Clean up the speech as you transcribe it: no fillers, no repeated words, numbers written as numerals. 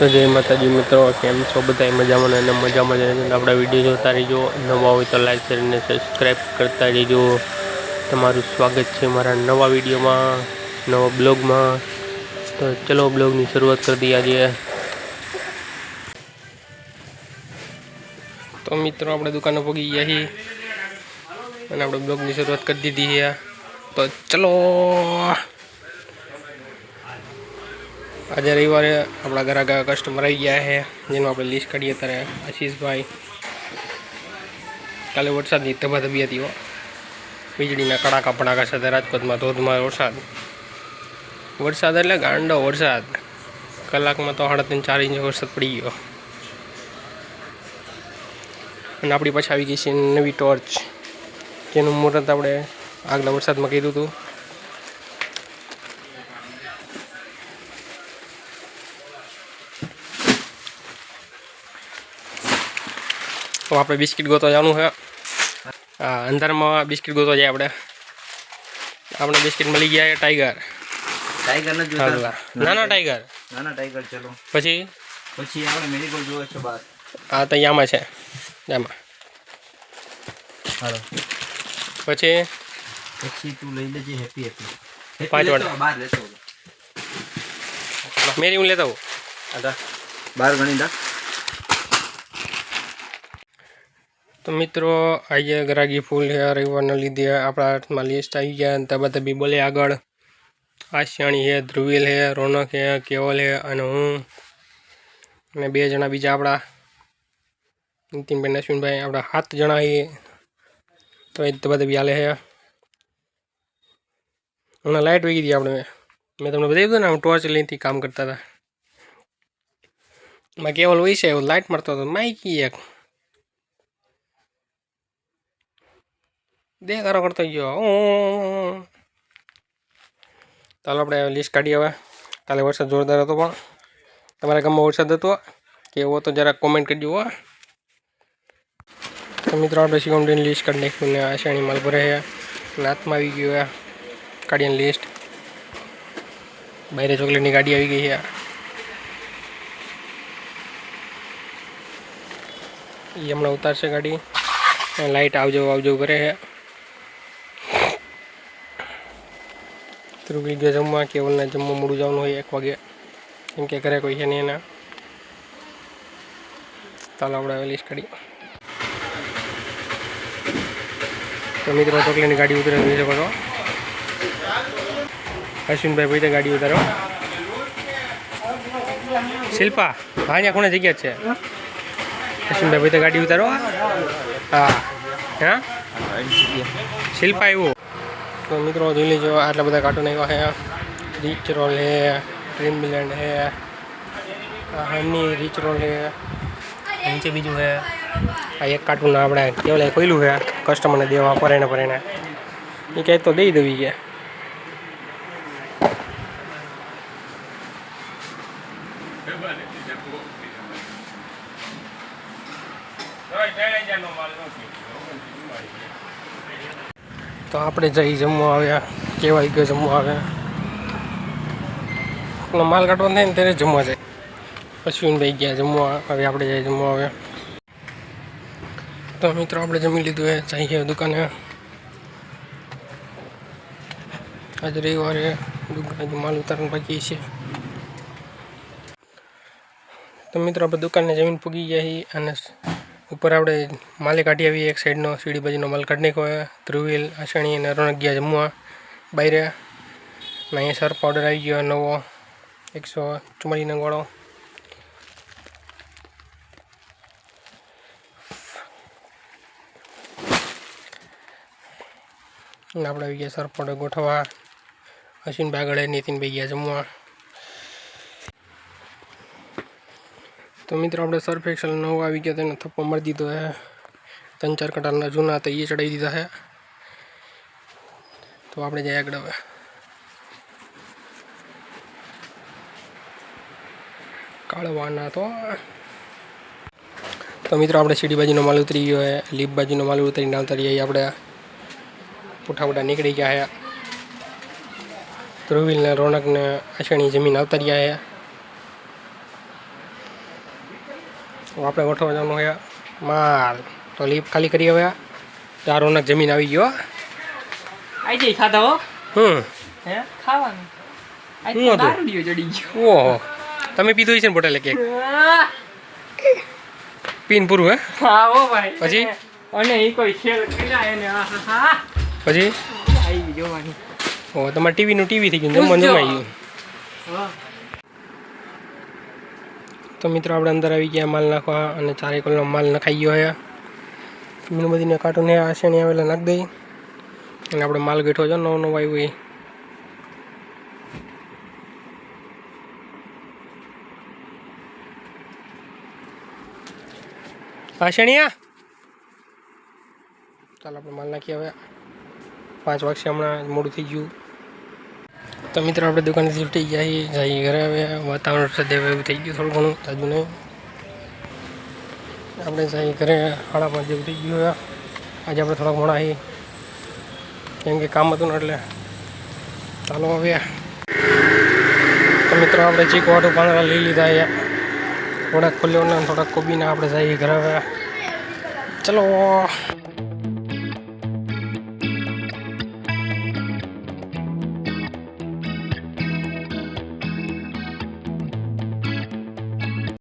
तो जय माताजी मित्रों, केम छो बधाई मजामां ने मजामां ज आपणा विडियो जोता रहीजो। नवा होय तो लाइक शेर ने सब्सक्राइब करता रहीजो। तमारुं स्वागत है मारा नवा विडियो में, नवा ब्लॉग में। तो चलो ब्लॉग की शुरुआत कर दी आज। तो मित्रों अपने दुकान पहुंची गया ही और अपने ब्लॉग की शुरुआत कर दी है। तो चलो आज रविवार अपना घर आगे कस्टमर आई गया है जिन्होंने अपने लिस्ट काढ़ी तरह आशीष भाई। काले वरसाद की धबाधबी थी, वीजड़ी कड़ाका पड़ाका साथ राजकोट में धोधमार वरसाद एटले गांडो वरसाद। कलाक में तो 3-4 इंच वरसाद पड़ी गयो। અને આપણી પાછી આવી ગઈ છે નવી ટોર્ચ, જેનું મુહૂર્ત આપણે આગલા વરસાદમાં કર્યું હતું। तो આપણે બિસ્કિટ ગોતવા જવાનું છે। અંધારમાં બિસ્કિટ ગોતવા જાય આપણે। આપણે બિસ્કિટ મળી ગયા છે ટાઈગર। टाइगर न जोता નાના ટાઈગર, नाना टाइगर। चलो પછી આપણે મેરીગોલ્ડ જોવે છે બહાર। આ તો યામાં છે, યામાં। હાલો પછી તું લઈ લેજે હેપી હેપી 5 વાળા બહાર લેતો મેરી હું લેતા હું આદા બહાર ગણી દા। तो मित्रों आज ग्राहकी फूल है रविवार लीधे अपना हाथ में लिस्ट आई गया। तबातबी बोले आगळ आशियाणी है, ध्रुवील है, रौनक है, केवल है और हूँ ने 2 जना बीजा अपना नितिन भाई अश्विन भाई अपना 7 जना है। तो ये तबातबी हाले है। हमने लाइट वही थी अपने मैं तुमने बताई था ना, हम टॉर्च लेती काम करता था। मैं केवल वही से लाइट मारता था माइकी एक देखारो करतो गयो। चालो अपने लिस्ट काढ़ी। हवे काले वरसाद जोरदार हतो, पण तमारा गाममां वरसाद हतो के एवो तो जरा कमेंट करजो। तो मित्रों आपणे शिवमडीनी लिस्ट काढी नाख्युं ने आषाढ़ी माल भरे है। हाथमां आवी गयो है काढ़ीनी लिस्ट। बाहरे चॉकलेटनी गाड़ी आई गई है। ये हमणां उतारशे गाड़ी। लाइट आवजो आवजो करे है। ध्रुवी गयो जमवा, केवल ने जमवा मोडું જવાનું હોય 1 વાગે કેમ કે ઘરે કોઈ છે નહીં એના। ચાલો આપણે લિસ્ટ કાઢી। तो मित्रों चॉकलेटની ગાડી ઉતરે જોઈ શકો છો। અશ્વિનભાઈ ભાઈ તો ગાડી ઉતારો। શિલ્પા હા અહીંયા કોણે જગ્યા છે? અશ્વિનભાઈ ભાઈ તો ગાડી ઉતારો। હા હા શિલ્પા આવ્યો। तो मित्रों જોઈ लीजिए आटला बधा कार्टून आव्या है। रिच रोल है, ड्रीमलैंड है, हनी रिच रोल है, नीचे बीजू है। आ एक कार्टून આપણે કેવલે ખોલ્યું છે કસ્ટમરને દેવા પરેણે પરેણે એ કહે તો દઈ દેવી કે तो આપણે જઈ જમવા આવ્યા। કેવાય ગયો જમવા આવે માલ કાઢવા થાય ને ત્યારે જમવા જાય। અશ્વિનભાઈ ગયા જમવા, હવે આપણે જાય જમવા આવે। तो मित्रों આપણે જમી લીધું है, चाहिए दुकान है। आज रविवार है, दुकान माल उतारने बाकी है। तो मित्रों આપણે दुकान जमीन पूगी गया ही અને ऊपर આપણે माले काढ़ी आवी। एक साइड नो सीढ़ी बाजू माल काढ़ी नाख्यो है। ध्रुवील आषाणी ने रौनक गया जमवा बाहर। अहीं सर्फ पाउडर आई गयो नवो 144 वाळो। આપણે આવી ગયા सर्फ पाउडर गोठवा। अश्विन भाई गळे, नितिन भाई गया जमवा। तो मित्रों આપણે सर्फ एक्सल नवो આવી ગયો તેને થપ્પો મારી દીધો है। 3-4 કટારના જૂના હતા એ ચડાવી દીધા है। तो આપણે જાય આગળ હવે। કાળવાના तो मित्रों આપણે सीढ़ी बाजूનો माल उतरी गयो है। लिफ्ट बाजूનો माल उतरीને આવતા રહીએ આપણે। पुठा पुठा निकली गया है। ध्रुवील ने रौनक ने आषाणी जमीन आवता रह्या है। આપણે ગોઠવવા જવાનું હોય માલ તો લીપ ખાલી કરી હવે આ રોનક જમીન આવી ગયો આઈ જઈ ખાધા હો હે ખાવાનું શું હતું? દારૂડિયો ચડી ગયો ઓહો તમે પીધું હશે ને બોટલે કેક પીન પૂરું હે હા ઓ ભાઈ પછી? અને એ કોઈ ખેલ કર્યા એને હા પછી આવી જોવાની ઓ તમારે ટીવીનું ટીવી થઈ ગયું જમવાનું જમાઈ ગયું હા તો મિત્રો આપણે અંદર આવી ગયા માલ નાખવા અને 4 કિલોનો માલ નખાઈ ગયો છે મીણબત્તીને કાર્ટૂન આ શેણી આવેલા નાખી દઈ અને આપણે માલ ગેઠો જો નવો નવો આવ્યો એ આ શેણીયા ચાલો આપણે માલ નાખીએ હવે 5 વાગશે હમણાં મોડું થઈ ગયું તો મિત્રો આપણે દુકાનેથી છૂટી ગયા જઈએ ઘરે હવે વાતાવરણ સદેવ એવું થઈ ગયું થોડું ઘણું તાજું નહીં આપણે જઈએ ઘરે 5:30 જેવું થઈ ગયું હવે આજે આપણે થોડાક મોડા આવી કેમ કે કામ હતું ને એટલે ચાલો હવે તો મિત્રો આપણે ચીક વાટું પાંદડા લઈ લીધા અહીંયા થોડાક ખોલ્યો ને થોડાક કોબીના આપણે જઈએ ઘરે હવે ચલો